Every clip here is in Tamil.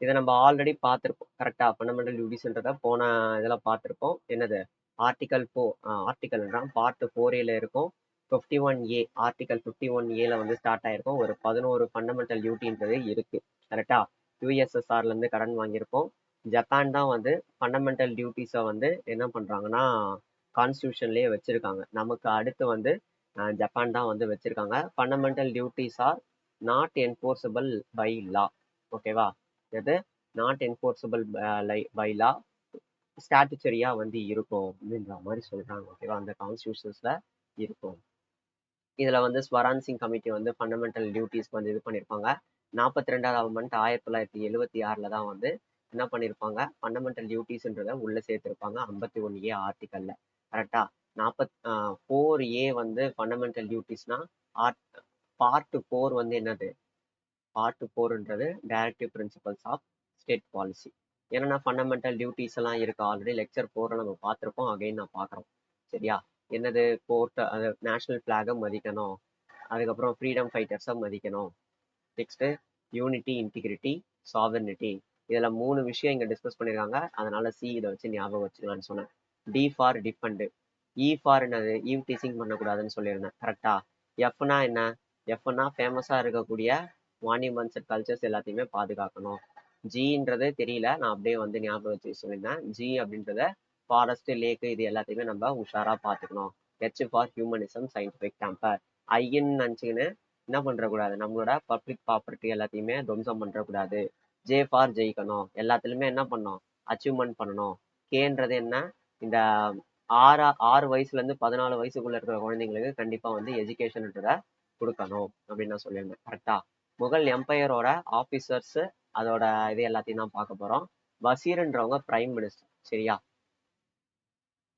இதை நம்ம ஆல்ரெடி பார்த்துருப்போம் கரெக்டா. ஃபண்டமெண்டல் டியூட்டிஸ்ன்றத போன இதில் பார்த்துருப்போம். என்னது ஆர்டிகல் 4 ஆர்டிகல்ன்றான் பார்ட் 4A இருக்கும். 51A ஆர்டிகல் 51A வந்து ஸ்டார்ட் ஆயிருக்கும். ஒரு 11 ஃபண்டமெண்டல் டியூட்டின்றது இருக்கு கரெக்டா. யூஎஸ்எஸ்ஆர்ல இருந்து கடன் வாங்கியிருப்போம். ஜப்பான் தான் வந்து ஃபண்டமெண்டல் டியூட்டிஸை வந்து என்ன பண்றாங்கன்னா கான்ஸ்டியூஷன்லயே வச்சிருக்காங்க. நமக்கு அடுத்து வந்து ஜப்பான் தான் வந்து வச்சிருக்காங்க. Fundamental duties are not enforceable by law. ஓகேவா. இது நாட் என்ஃபோர்ஸபிள் பை லா, ஸ்டாட்டுச்சரியா வந்து இருக்கும் அப்படின்ற மாதிரி சொல்றாங்க. ஓகேவா. அந்த கான்ஸ்டியூஷன்ஸ்ல இருக்கும். இதுல வந்து ஸ்வரான் சிங் கமிட்டி வந்து ஃபண்டமெண்டல் டியூட்டிஸ் வந்து இது பண்ணியிருப்பாங்க. 42வது அமெண்ட்மெண்ட் 1976 தான் வந்து என்ன பண்ணியிருப்பாங்க, ஃபண்டமெண்டல் டியூட்டிஸ்ன்றத உள்ள சேர்த்திருப்பாங்க 51A ஆர்டிக்கல்ல. கரெக்டா. 4A வந்து ஃபண்டமெண்டல் டியூட்டிஸ்னா பார்ட் 4 வந்து என்னது, பார்ட் 4ன்றது directive principles of state policy. என்னென்ன ஃபண்டமெண்டல் டியூட்டிஸ் எல்லாம் இருக்கு ஆல்ரெடி லெக்சர் 4 நம்ம பார்த்துருப்போம். அகைன் நான் பார்க்குறோம். சரியா. என்னது கோர்ட், அது நேஷனல் ஃபிளாகை மதிக்கணும், அதுக்கப்புறம் ஃப்ரீடம் ஃபைட்டர்ஸை மதிக்கணும், நெக்ஸ்ட் யூனிட்டி, இன்டிகிரிட்டி, சாவர்னிட்டி. இதுல 3 விஷயம் இங்க டிஸ்கஸ் பண்ணிருக்காங்க. அதனால சி இதை வச்சு ஞாபகம் வச்சுக்கலாம்னு சொன்னேன். D for defend. E for என்னது, ஈவ் டீசிங் பண்ணக்கூடாதுன்னு சொல்லியிருந்தேன் கரெக்டா. எஃப்னா என்ன, எஃப்னா ஃபேமஸா இருக்கக்கூடிய மான்யூமெண்ட்ஸ் அண்ட் கல்ச்சர்ஸ் எல்லாத்தையுமே பாதுகாக்கணும். ஜின்றது தெரியல, நான் அப்படியே வந்து ஞாபகம் வச்சு சொல்லியிருந்தேன். ஜி அப்படின்றத ஃபாரஸ்ட், லேக்கு இது எல்லாத்தையுமே நம்ம உஷாரா பார்த்துக்கணும். H for humanism, scientific temper. ஐன்னு நினச்சிக்கின்னு என்ன பண்ணுறக்கூடாது, நம்மளோட பப்ளிக் ப்ராப்பர்ட்டி எல்லாத்தையுமே துவம்சம் பண்ணுறக்கூடாது. ஜே ஃபார் ஜெயிக்கணும், எல்லாத்துலேயுமே என்ன பண்ணணும், அச்சீவ்மெண்ட் பண்ணணும். கேன்றது என்ன, இந்த 6 வயசுலேருந்து 14 வயசுக்குள்ள இருக்கிற குழந்தைங்களுக்கு கண்டிப்பாக வந்து எஜுகேஷன்ன்றத கொடுக்கணும் அப்படின்னு நான் சொல்லியிருந்தேன் கரெக்டா. முகல் எம்பையரோட ஆஃபீஸர்ஸ் அதோட இது எல்லாத்தையும் தான் பார்க்க போகிறோம். வசீர்ன்றவங்க பிரைம் மினிஸ்டர். சரியா.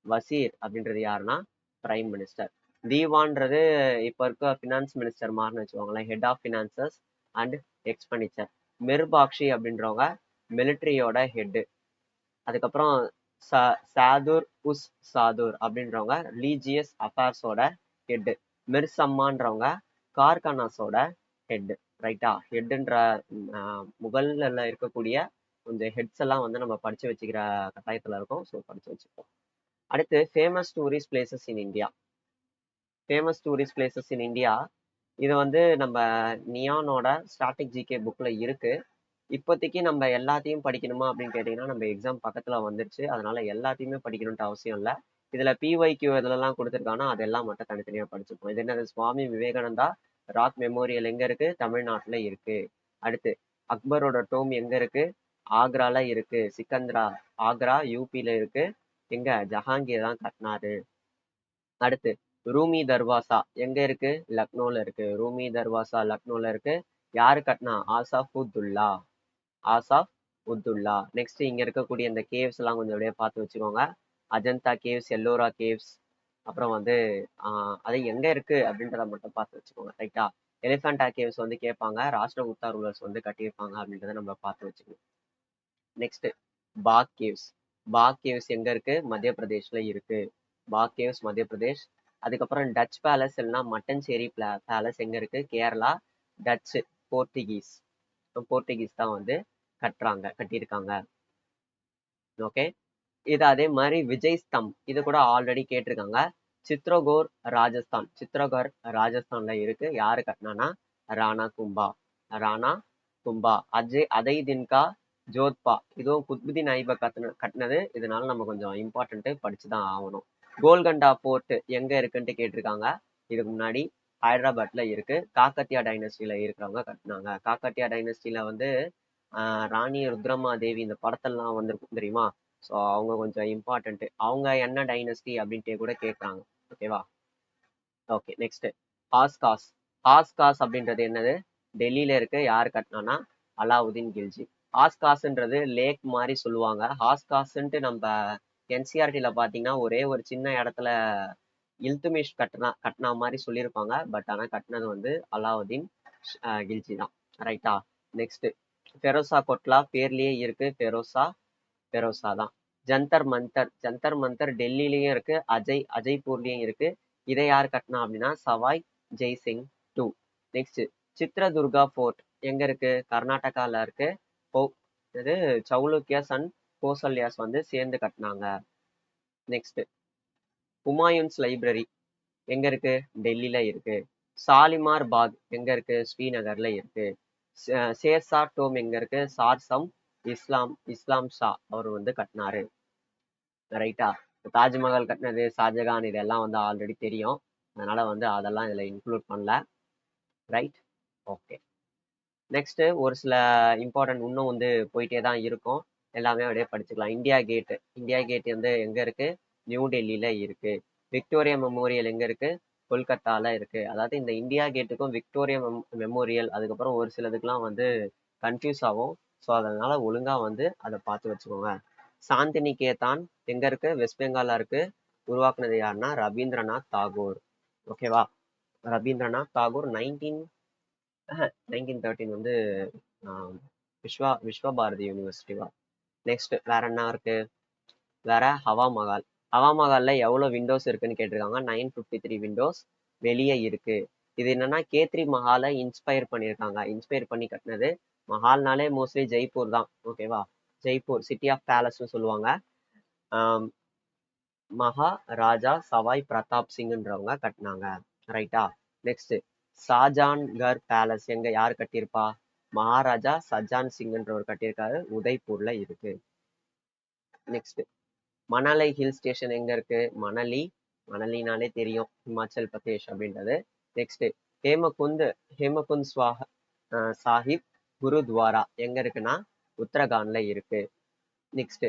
வசீர் அப்படின்றது யாருன்னா பிரைம் மினிஸ்டர். தீவான்றது இப்போ இருக்க ஃபினான்ஸ் மினிஸ்டர் மாதிரின்னு வச்சுக்கோங்களேன், head of finances and expenditure. Mir Bakshi அப்படின்றவங்க மிலிட்ரியோட ஹெட்டு. அதுக்கப்புறம் சாதுர் உஸ் சாதுர் அப்படின்றவங்க ரிலீஜியஸ் அஃபேர்ஸோட ஹெட்டு. மிர்சம்மான்றவங்க கார்கனாஸோட ஹெட்டு. ரைட்டா. ஹெட்டுன்ற முகல்ல இருக்கக்கூடிய கொஞ்சம் ஹெட்ஸ் எல்லாம் வந்து நம்ம படிச்சு வச்சுக்கிற கட்டாயத்துல இருக்கோம். ஸோ படிச்சு வச்சுப்போம். அடுத்து famous tourist places in India. Famous tourist places in India இது வந்து நம்ம நியானோட ஸ்டாட்டிக் ஜிகே புக்ல இருக்கு. இப்போதைக்கு நம்ம எல்லாத்தையும் படிக்கணுமா அப்படின்னு கேட்டிங்கன்னா நம்ம எக்ஸாம் பக்கத்தில் வந்துருச்சு. அதனால எல்லாத்தையுமே படிக்கணும்ட்டு அவசியம் இல்லை. இதில் பிஒய்க்யூ இதெல்லாம் கொடுத்துருக்காங்கன்னா அதெல்லாம் மட்டும் தனித்தனியாக படிச்சுப்போம். இது என்னது, சுவாமி விவேகானந்தா ராக் மெமோரியல் எங்கே இருக்குது, தமிழ்நாட்டில் இருக்குது. அடுத்து அக்பரோட டோம் எங்கே இருக்குது, ஆக்ரால இருக்குது. சிக்கந்திரா ஆக்ரா யூபியில் இருக்குது. எங்கே, ஜஹாங்கீர் தான் கட்டினாரு. அடுத்து ரூமி தர்வாசா எங்க இருக்கு, லக்னோல இருக்கு. ரூமி தர்வாசா லக்னோல இருக்கு. யாரு கட்டினா, ஆசாஃப் உத்துல்லா. ஆசாஃப் உத்துல்லா. நெக்ஸ்ட் இங்க இருக்கக்கூடிய இந்த கேவ்ஸ் எல்லாம் கொஞ்சம் அப்படியே பார்த்து வச்சுக்கோங்க. அஜந்தா கேவ்ஸ், எல்லோரா கேவ்ஸ், அப்புறம் வந்து அது எங்க இருக்கு அப்படின்றத மட்டும் பார்த்து வச்சுக்கோங்க. ரைட்டா. எலிஃபண்டா கேவ்ஸ் வந்து கேட்பாங்க, ராஷ்டிரகூப்தா ரூலர்ஸ் வந்து கட்டியிருப்பாங்க அப்படின்றத நம்ம பார்த்து வச்சுக்கணும். நெக்ஸ்ட் பாக் கேவ்ஸ். பாக் கேவ்ஸ் எங்க இருக்கு, மத்திய பிரதேஷ்ல இருக்கு. பாக் கேவ்ஸ் மத்திய பிரதேஷ். அதுக்கப்புறம் டச் பேலஸ் இல்லைன்னா மட்டன்சேரி பேலஸ் எங்க இருக்கு, கேரளா. டச்சு போர்த்துகீஸ், போர்த்துகீஸ் தான் வந்து கட்டியிருக்காங்க. ஓகே. இது அதே மாதிரி விஜய் ஸ்தம், இது கூட ஆல்ரெடி கேட்டிருக்காங்க. சித்ரகோர் ராஜஸ்தான், சித்ரகர் ராஜஸ்தான்ல இருக்கு. யாரு கட்டினானா, ராணா கும்பா. ராணா கும்பா. அதை தின்கா ஜோத்பா, இதுவும் குத்புதீன் ஐபக் கட்டினது. இதனால நம்ம கொஞ்சம் இம்பார்ட்டன்ட்டு படிச்சுதான் ஆகணும். கோல்கண்டா போர்ட் எங்க இருக்குன்ட்டு கேட்டிருக்காங்க. இதுக்கு முன்னாடி ஹைதராபாத்ல இருக்கு. காக்கத்தியா டைனஸ்டில இருக்கிறவங்க கட்டினாங்க. காக்கத்தியா டைனஸ்டில வந்து ராணி ருத்ரமா தேவி இந்த படத்தெல்லாம் வந்திருக்கும் தெரியுமா. ஸோ அவங்க கொஞ்சம் இம்பார்ட்டன்ட். அவங்க என்ன டைனஸ்டி அப்படின்ட்டு கூட கேட்குறாங்க. ஓகேவா. ஓகே. நெக்ஸ்ட் ஹாஸ்காஸ். ஹாஸ்காஸ் அப்படின்றது என்னது, டெல்லியில இருக்கு. யார் கட்டினானா, அலாவுதீன் கில்ஜி. ஹாஸ்காஸ்ன்றது லேக் மாதிரி சொல்லுவாங்க. ஹாஸ்காஸ்ன்ட்டு நம்ம என்சிஆர்டில பார்த்தீங்கன்னா ஒரே ஒரு சின்ன இடத்துல இல்துமிஷ் கட்டினா மாதிரி சொல்லியிருப்பாங்க. பட் ஆனால் கட்டினது வந்து அலாவுதீன் கில்ஜி தான். ரைட்டா. நெக்ஸ்ட் ஃபெரோசா கொட்லா பேர்லயே இருக்கு, ஃபெரோசா தான். ஜந்தர் மந்தர், ஜந்தர் மந்தர் டெல்லியிலயும் இருக்கு, அஜய்பூர்லயும் இருக்கு. இதை யார் கட்டினா அப்படின்னா சவாய் ஜெய்சிங் 2. நெக்ஸ்ட் சித்ரதுர்கா ஃபோர்ட் எங்க இருக்கு, கர்நாடகால இருக்கு. இது சௌலுக்கியாஸ் அண்ட் கோசல்யாஸ் வந்து சேர்ந்து கட்டினாங்க. நெக்ஸ்ட் ஹுமாயூன்ஸ் லைப்ரரி எங்க இருக்கு? டெல்லியில இருக்கு. சாலிமார் பாக் எங்க இருக்கு? ஸ்ரீநகர்ல இருக்கு. ஷேர்ஷா டோம் எங்க இருக்கு? சார்சம் இஸ்லாம் ஷா அவர் வந்து கட்டினாரு. ரைட்டா? தாஜ்மஹால் கட்டினது ஷாஜகான் இதெல்லாம் வந்து ஆல்ரெடி தெரியும். அதனால வந்து அதெல்லாம் இதுல இன்க்ளூட் பண்ணல. ரைட்? ஓகே. நெக்ஸ்ட் ஒரு சில இம்பார்ட்டன்ட் இன்னும் வந்து போயிட்டே தான் இருக்கும். எல்லாமே அப்படியே படிச்சுக்கலாம். இந்தியா கேட் வந்து எங்க இருக்கு? நியூ டெல்லியில இருக்கு. விக்டோரியா மெமோரியல் எங்க இருக்கு? கொல்கத்தால இருக்கு. அதாவது இந்த இந்தியா கேட்டுக்கும் விக்டோரியா மெமோரியல் அதுக்கப்புறம் ஒரு சிலதுக்கெல்லாம் வந்து கன்ஃபியூஸ் ஆகும். ஸோ அதனால ஒழுங்கா வந்து அதை பார்த்து வச்சுக்கோங்க. சாந்திநிகேதான் எங்க இருக்கு? வெஸ்ட் பெங்கால்ல இருக்கு. உருவாக்குனது யாருன்னா ரவீந்திரநாத் தாகூர். ஓகேவா? ரவீந்திரநாத் தாகூர் 1913 வந்து விஸ்வ பாரதி யூனிவர்சிட்டிவா. நெக்ஸ்ட் வேற என்ன இருக்கு? வேற ஹவா மகால்ல எவ்வளவு விண்டோஸ் இருக்குன்னு கேட்டிருக்காங்க. 953 விண்டோஸ் வெளியே இருக்கு. இது என்னன்னா கேத்ரி மஹாலை இன்ஸ்பயர் பண்ணியிருக்காங்க. இன்ஸ்பயர் பண்ணி கட்டினது. மஹால்னாலே மோஸ்ட்லி ஜெய்ப்பூர் தான். ஓகேவா? ஜெய்ப்பூர் சிட்டி ஆஃப் பேலஸ்னு சொல்லுவாங்க. மகாராஜா சவாய் பிரதாப் சிங்ன்றவங்க கட்டினாங்க. ரைட்டா? நெக்ஸ்ட் ஷாஜான்கர் பேலஸ் எங்க யார் கட்டியிருப்பா? மகாராஜா சஜான் சிங்ன்றவர் கட்டியிருக்காரு. உதய்பூர்ல இருக்கு. நெக்ஸ்ட் மணலை ஹில் ஸ்டேஷன் எங்க இருக்கு? மணலினாலே தெரியும் ஹிமாச்சல் பிரதேஷ் அப்படின்றது. நெக்ஸ்ட் ஹேமகுந்த் சாஹிப் குருத்வாரா எங்க இருக்குன்னா உத்தரகாண்ட்ல இருக்கு. Next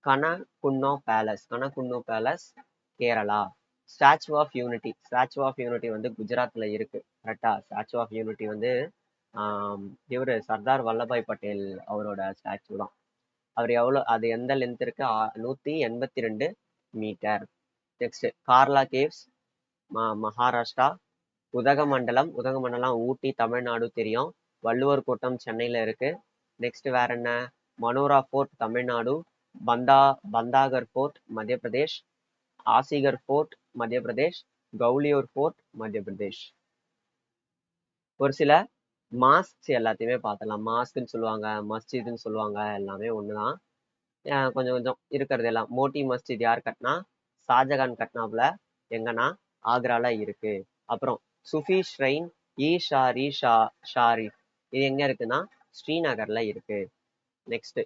Kanakakkunnu palace Kerala. Statue of unity வந்து குஜராத்ல இருக்கு. கரெக்டா? ஸ்டாச்சு ஆஃப் யூனிட்டி வந்து இவரு சர்தார் வல்லபாய் பட்டேல் அவரோட ஸ்டாச்சு தான். அது எந்த லென்த் இருக்கு? 182 மீட்டர். நெக்ஸ்ட் கார்லா கேவ்ஸ் மகாராஷ்டிரா. உதகமண்டலம் ஊட்டி தமிழ்நாடு தெரியும். வள்ளுவர் கோட்டம் சென்னையில இருக்கு. நெக்ஸ்ட் வேற என்ன? மனோரா ஃபோர்ட் தமிழ்நாடு. பந்தாகர் ஃபோர்ட் மத்திய பிரதேஷ். ஆசிகர் ஃபோர்ட் மத்திய பிரதேஷ். கவுலியூர் ஃபோர்ட் மத்திய பிரதேஷ். ஒரு சில மாஸ்க் எல்லாத்தையுமே பார்த்தலாம். மாஸ்க்னு சொல்லுவாங்க, மஸ்ஜித்னு சொல்லுவாங்க, எல்லாமே ஒண்ணுதான். கொஞ்சம் கொஞ்சம் இருக்கிறது எல்லாம். மோட்டி மஸ்ஜித் யார் கட்டினா? ஷாஜகான் கட்டினாப்புல. எங்கன்னா ஆக்ரால இருக்கு. அப்புறம் சுஃபி ஷ்ரைன் ஷாரிஃப் இது எங்க இருக்குன்னா ஸ்ரீநகர்ல இருக்கு. நெக்ஸ்ட்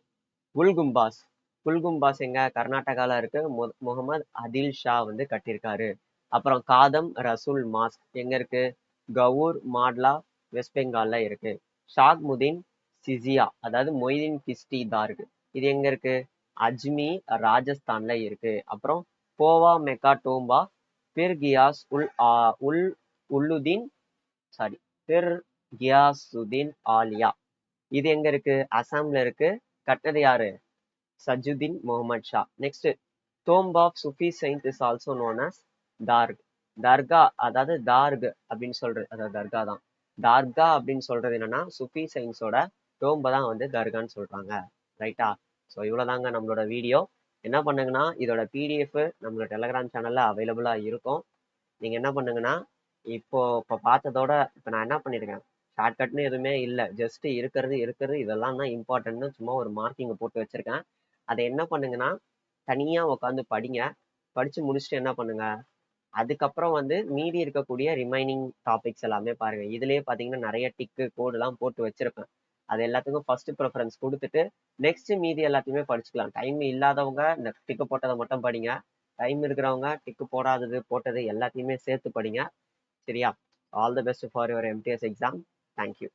குல்கும்பாஸ் எங்க? கர்நாடகால இருக்கு. முகமது அதில் ஷா வந்து கட்டியிருக்காரு. அப்புறம் காதம் ரசூல் மாஸ்க் எங்க இருக்கு? கவுர் மாட்லா வெஸ்ட் பெங்கால்ல இருக்கு. ஷாக்முதீன் சிசியா அதாவது மொய்தீன் கிஸ்டி தார்க் இது எங்க இருக்கு? அஜ்மீர் ராஜஸ்தான்ல இருக்கு. அப்புறம் போவா மெக்கா டோம்பா பிர் கியாஸ் உள்ளுதீன் பிர் கியாசுதீன் ஆலியா இது எங்க இருக்கு? அசாம்ல இருக்கு. கட்டினது யாரு? சஜுதீன் Muhammad Shah. Next tomb of Sufi saint is also known as dargah அதாவது தார்க் அப்படின்னு சொல்றது அதாவது தர்கா தான். தர்கா அப்படின்னு சொல்றது என்னன்னா சுஃபி சயின்ஸோட டோம்ப தான் வந்து தர்கான்னு சொல்றாங்க. ரைட்டா? ஸோ இவ்வளோதாங்க நம்மளோட வீடியோ. என்ன பண்ணுங்கன்னா இதோட பிடிஎஃப் நம்மளோட டெலகிராம் சேனல்ல அவைலபிளா இருக்கும். நீங்க என்ன பண்ணுங்கன்னா இப்போ பார்த்ததோட இப்போ நான் என்ன பண்ணிருக்கேன்? ஷார்ட்கட்னு எதுவுமே இல்லை. ஜஸ்ட் இருக்கிறது இதெல்லாம் தான் இம்பார்ட்டன்ட்னு சும்மா ஒரு மார்க்கிங் போட்டு வச்சிருக்கேன். அதை என்ன பண்ணுங்கன்னா தனியா உட்காந்து படிங்க. படிச்சு முடிச்சுட்டு என்ன பண்ணுங்க? அதுக்கப்புறம் வந்து மீதி இருக்கக்கூடிய ரிமைனிங் டாபிக்ஸ் எல்லாமே பாருங்க. இதுலயே பாத்தீங்கன்னா நிறைய டிக்கு கோடு எல்லாம் போட்டு வச்சிருப்பேன். அது எல்லாத்துக்கும் ஃபர்ஸ்ட் ப்ரிஃபரன்ஸ் கொடுத்துட்டு நெக்ஸ்ட் மீதி எல்லாத்தையுமே படிச்சுக்கலாம். டைம் இல்லாதவங்க இந்த டிக்கு போட்டதை மட்டும் படிங்க. டைம் இருக்கிறவங்க டிக்கு போட்டது எல்லாத்தையுமே சேர்த்து படிங்க. சரியா? All the best for your MTS exam. Thank you.